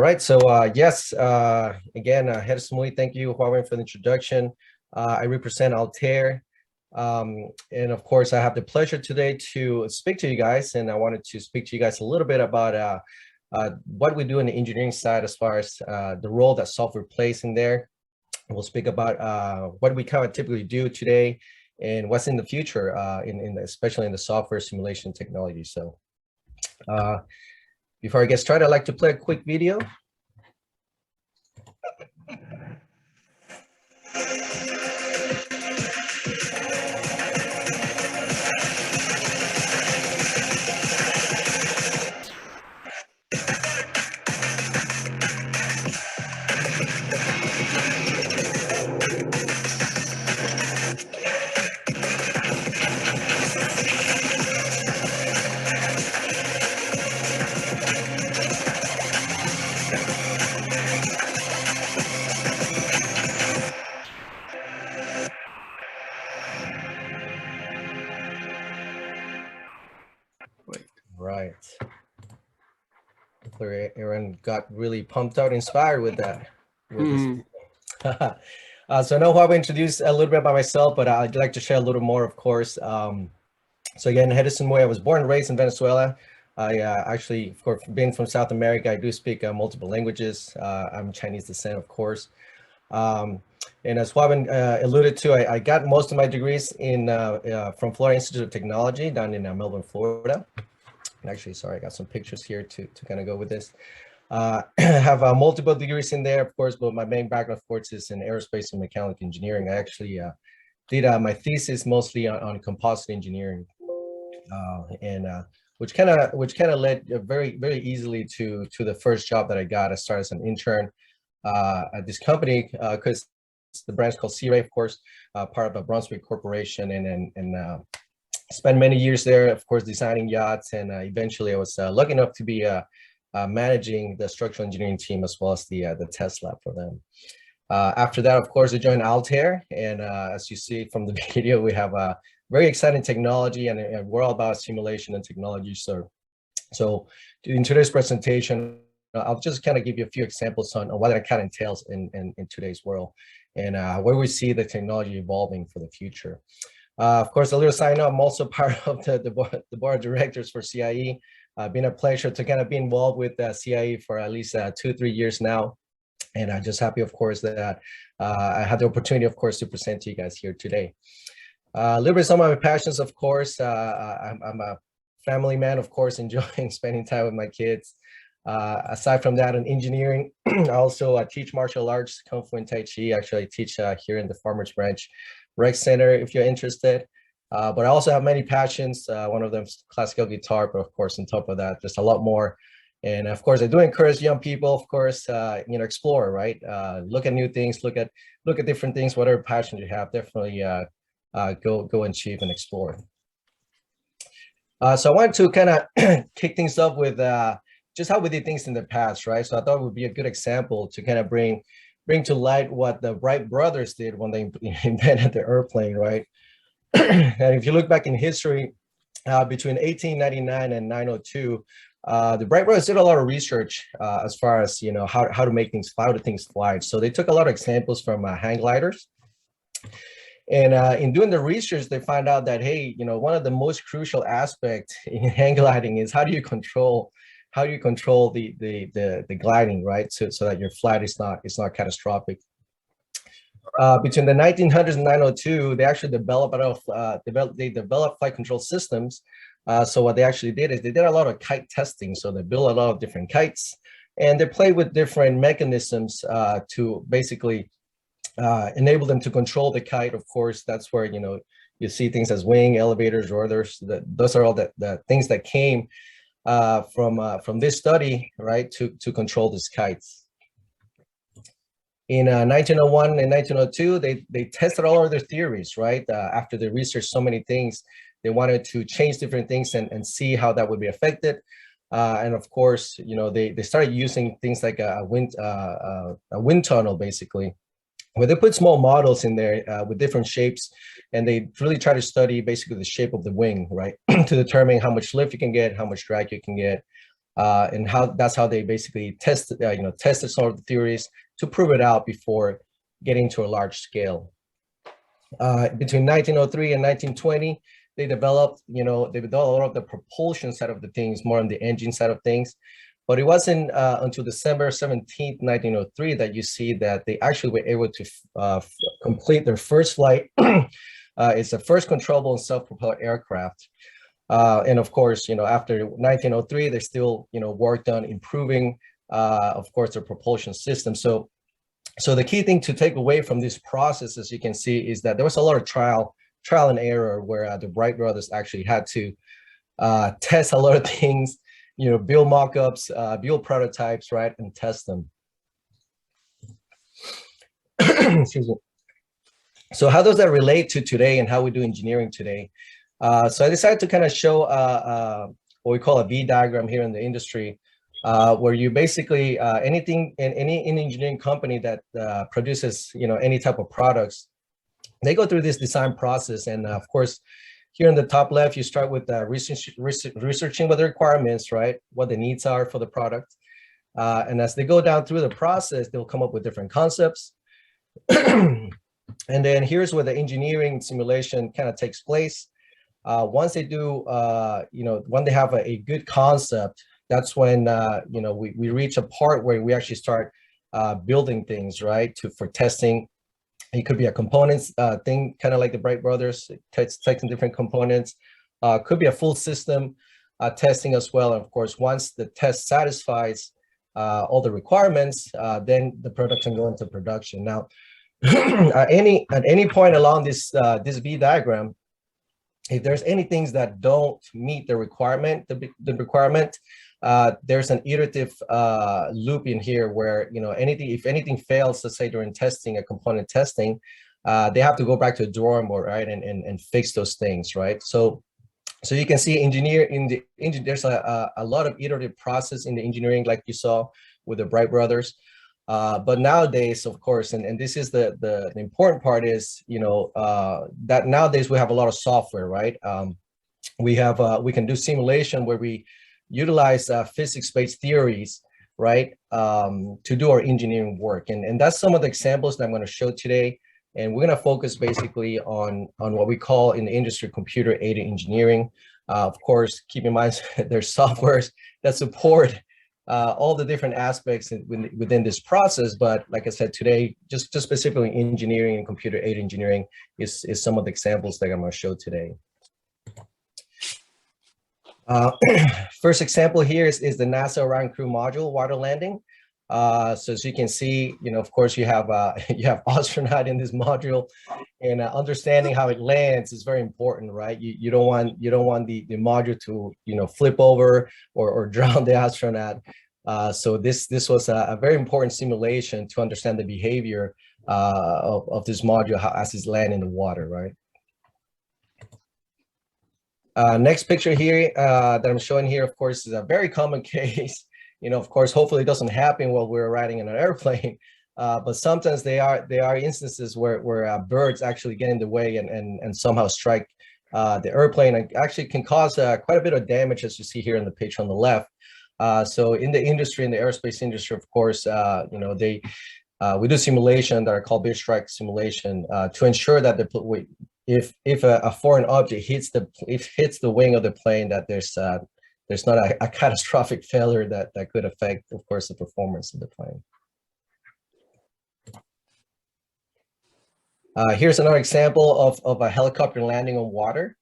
All right, so yes, again, Head Smoothie, thank you, Huawei, for the introduction. I represent Altair, and of course, I have the pleasure today to speak to you guys, and I wanted to speak to you guys a little bit about what we do in the engineering side as far as the role that software plays in there. We'll speak about what we kind of typically do today and what's in the future, especially in the software simulation technology. So before I get started, I'd like to play a quick video. Right. Aaron got really pumped out, inspired with that. So now I'll introduce a little bit about myself, but I'd like to share a little more, of course. So again, Hedison Moy, I was born and raised in Venezuela. I actually, of course, being from South America, I do speak multiple languages. I'm Chinese descent, of course. And as Huawei alluded to, I got most of my degrees from Florida Institute of Technology down in Melbourne, Florida. And actually, sorry, I got some pictures here to kind of go with this. I have multiple degrees in there, of course, but my main background, of course, is in aerospace and mechanical engineering. I actually did my thesis mostly on composite engineering, which kind of led very easily to the first job that I got. I started as an intern at this company because the brand's called Sea Ray, of course, part of the Brunswick Corporation, and spent many years there, of course, designing yachts, and eventually I was lucky enough to be managing the structural engineering team as well as the test lab for them. After that, of course, I joined Altair, and as you see from the video, we have a very exciting technology, and we're all about simulation and technology. So in today's presentation, I'll just kind of give you a few examples on what that kind of entails in today's world, and where we see the technology evolving for the future. Of course, a little sign up, I'm also part of the board of directors for CIE. Been a pleasure to kind of be involved with CIE for at least 2-3 years now. And I'm just happy, of course, that I had the opportunity, of course, to present to you guys here today. A little bit some of my passions, of course. I'm a family man, of course, enjoying spending time with my kids. Aside from that, in engineering, I also teach martial arts, Kung Fu and Tai Chi. Actually, I teach here in the Farmers Branch Rec Center, if you're interested. But I also have many passions. One of them is classical guitar, but of course, on top of that, just a lot more. And of course, I do encourage young people, of course, explore, right? Look at new things, look at different things, whatever passion you have, definitely go and achieve and explore. So I wanted to kind of kick things up with just how we did things in the past, right? So I thought it would be a good example to kind of bring to light what the Wright brothers did when they invented the airplane, right? And if you look back in history, between 1899 and 902, the Wright brothers did a lot of research as far as how to make things fly, how do things fly. So they took a lot of examples from hang gliders, and in doing the research, they find out that hey, one of the most crucial aspects in hang gliding is how do you control the gliding, right? So that your flight is not catastrophic. Between the 1900s and 902, they actually developed flight control systems. So what they actually did is they did a lot of kite testing. So they built a lot of different kites, and they played with different mechanisms to basically enable them to control the kite. Of course, that's where you see things as wing, elevators, rotors. Those are all the things that came from this study, right, to control these kites. In 1901 and 1902, they tested all of their theories, right? After they researched so many things, they wanted to change different things and see how that would be affected. And of course, they started using things like a wind tunnel, basically, where they put small models in there with different shapes, and they really try to study basically the shape of the wing, right, to determine how much lift you can get, how much drag you can get. and that's how they basically tested some of the theories to prove it out before getting to a large scale. Between 1903 and 1920, they developed a lot of the propulsion side of the things, more on the engine side of things. But it wasn't until December 17th, 1903 that you see that they actually were able to complete their first flight. It's the first controllable and self-propelled aircraft. And of course, after 1903, they still, worked on improving, of course, their propulsion system. So the key thing to take away from this process, as you can see, is that there was a lot of trial and error where the Wright brothers actually had to test a lot of things, build mock-ups, build prototypes, right, and test them. Excuse me. So how does that relate to today and how we do engineering today? So I decided to kind of show what we call a V diagram here in the industry, where you basically anything in any engineering company that produces any type of products, they go through this design process. And of course, here in the top left, you start with researching what the requirements, right, what the needs are for the product. And as they go down through the process, they'll come up with different concepts. And then here's where the engineering simulation kind of takes place. Once they do, when they have a good concept, that's when, we reach a part where we actually start building things, right, for testing. It could be a components thing, kind of like the Wright brothers, testing different components. Could be a full system testing as well. And of course, once the test satisfies all the requirements, then the product can go into production. Now, at any point along this V diagram, if there's any things that don't meet the requirement, there's an iterative loop in here where if anything fails, let's say during testing, a component testing, they have to go back to the drawing board, right, and fix those things, right? So you can see there's a lot of iterative process in the engineering, like you saw with the Wright brothers. But nowadays, of course, and this is the important part is, that nowadays we have a lot of software, right? We can do simulation where we utilize physics-based theories, right, to do our engineering work. And that's some of the examples that I'm going to show today. And we're going to focus basically on what we call in the industry computer-aided engineering. Of course, keep in mind there's softwares that support all the different aspects within this process. But like I said, today, just specifically engineering and computer-aided engineering is some of the examples that I'm going to show today. First example here is the NASA Orion Crew Module water landing. So as you can see, of course, you have astronaut in this module, and understanding how it lands is very important, right? You don't want the module to flip over or drown the astronaut. So this was a very important simulation to understand the behavior of this module as it's landing in the water, right? Next picture here that I'm showing here, of course, is a very common case. Of course, hopefully it doesn't happen while we're riding in an airplane, but sometimes there are instances where birds actually get in the way and somehow strike the airplane, and actually can cause quite a bit of damage, as you see here in the picture on the left. So in the industry, in the aerospace industry, of course, we do simulation that are called bird strike simulation to ensure that if a foreign object hits the wing of the plane, that there's not a catastrophic failure that could affect, of course, the performance of the plane. Here's another example of a helicopter landing on water.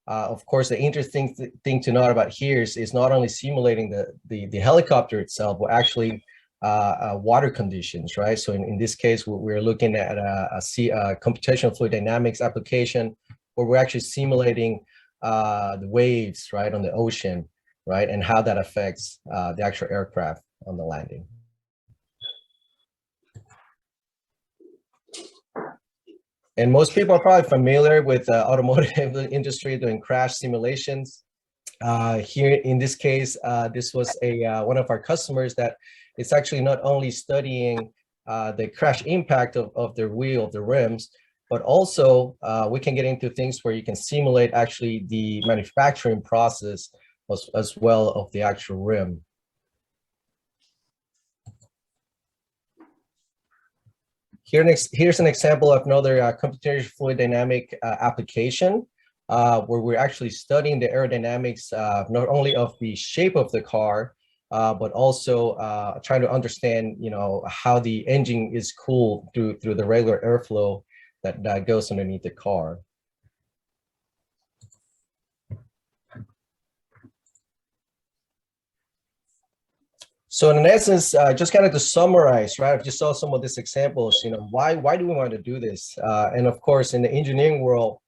Of course, the interesting thing to note about here is not only simulating the helicopter itself, but actually water conditions, right? So in this case, we're looking at a computational fluid dynamics application where we're actually simulating the waves, right, on the ocean, right, and how that affects the actual aircraft on the landing. And most people are probably familiar with the automotive industry doing crash simulations. Here in this case, this was one of our customers that it's actually not only studying the crash impact of the wheel, of the rims, but also we can get into things where you can simulate actually the manufacturing process as well of the actual rim. Here's an example of another computational fluid dynamic application where we're actually studying the aerodynamics not only of the shape of the car, but also trying to understand, how the engine is cooled through the regular airflow that goes underneath the car. So in essence, just kind of to summarize, right? I've just saw some of these examples, why do we want to do this? And of course, in the engineering world,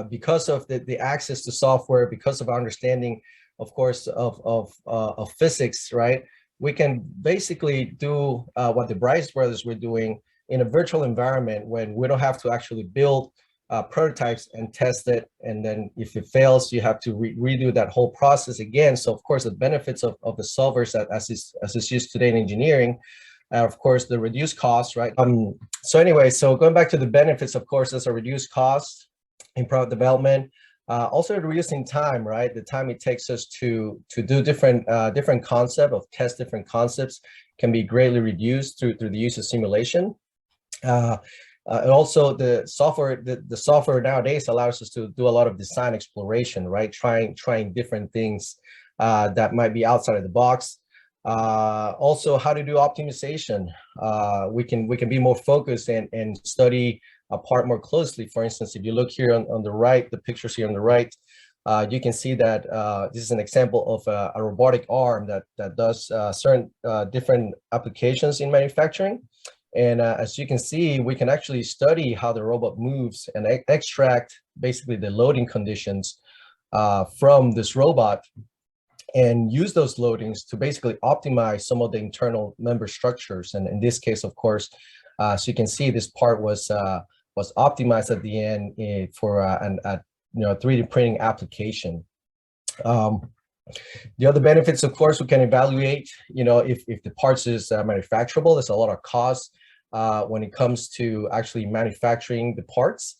because of the access to software, because of our understanding, of course, of physics, right? We can basically do what the Bryce brothers were doing in a virtual environment when we don't have to actually build prototypes and test it. And then if it fails, you have to redo that whole process again. So of course, the benefits of the solvers that as is used today in engineering, of course, the reduced costs, right? So anyway, so going back to the benefits, of course, there's a reduced cost in product development. Also reducing time, right? The time it takes us to do different concept of test different concepts can be greatly reduced through the use of simulation. And also the software nowadays allows us to do a lot of design exploration, right? Trying different things that might be outside of the box. Also how to do optimization. We can be more focused and study a part more closely. For instance, if you look here on the right, the pictures here on the right, you can see that this is an example of a robotic arm that does certain different applications in manufacturing. And as you can see, we can actually study how the robot moves and extract basically the loading conditions from this robot and use those loadings to basically optimize some of the internal member structures. And in this case, of course, so you can see this part was optimized at the end for a 3D printing application. The other benefits, of course, we can evaluate, if the parts is manufacturable. There's a lot of cost when it comes to actually manufacturing the parts.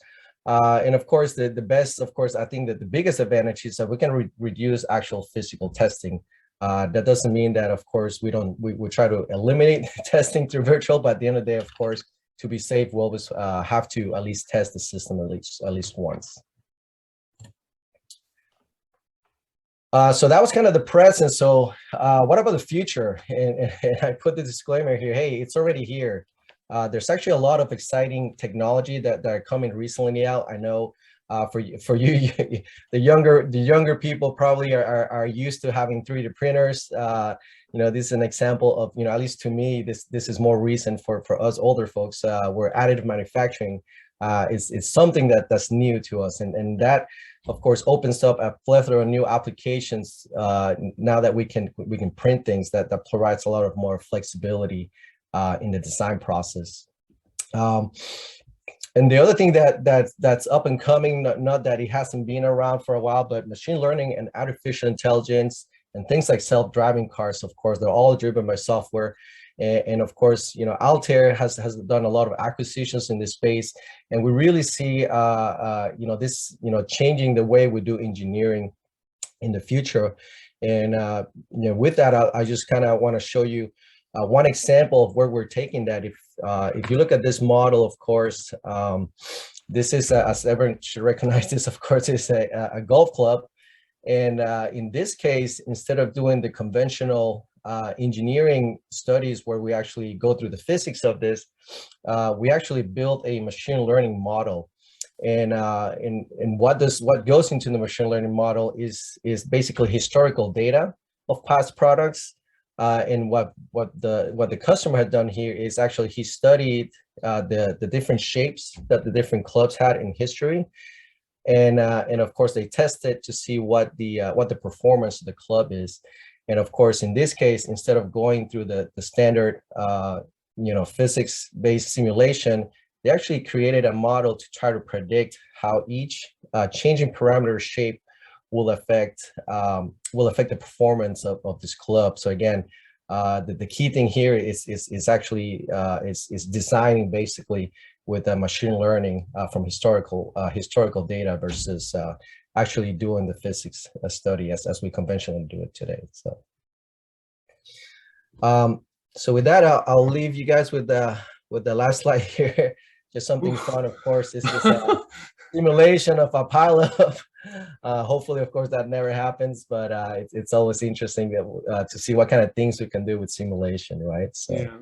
And of course, the best, of course, I think that the biggest advantage is that we can reduce actual physical testing. That doesn't mean that, of course, we try to eliminate testing through virtual, but at the end of the day, of course, to be safe, we'll always have to at least test the system at least once. So that was kind of the present. So what about the future? And I put the disclaimer here, hey, it's already here. There's actually a lot of exciting technology that are coming recently out. I know for you, the younger people probably are used to having 3D printers. This is an example of, at least to me, this is more recent for us older folks, where additive manufacturing is something that's new to us. And that, of course, opens up a plethora of new applications now that we can print things that provides a lot of more flexibility in the design process. And the other thing that's up and coming, not that it hasn't been around for a while, but machine learning and artificial intelligence and things like self-driving cars, of course, they're all driven by software. And of course, Altair has done a lot of acquisitions in this space, and we really see, this, changing the way we do engineering in the future. And with that, I just kind of want to show you one example of where we're taking that. If you look at this model, of course, this is, as everyone should recognize this, of course, is a golf club. And in this case, instead of doing the conventional engineering studies where we actually go through the physics of this, we actually built a machine learning model. And what goes into the machine learning model is basically historical data of past products. And what the customer had done here is actually he studied the different shapes that the different clubs had in history. And of course, they tested to see what the performance of the club is. And of course, in this case, instead of going through the standard physics-based simulation, they actually created a model to try to predict how each changing parameter shape will affect the performance of this club. So again, the key thing here is actually designing basically with machine learning from historical data versus actually doing the physics study as we conventionally do it today. So, so with that, I'll leave you guys with with the last slide here, just something fun, of course. This is a simulation of a pileup. Hopefully, of course, that never happens, but it's always interesting to see what kind of things we can do with simulation, right? So. Yeah.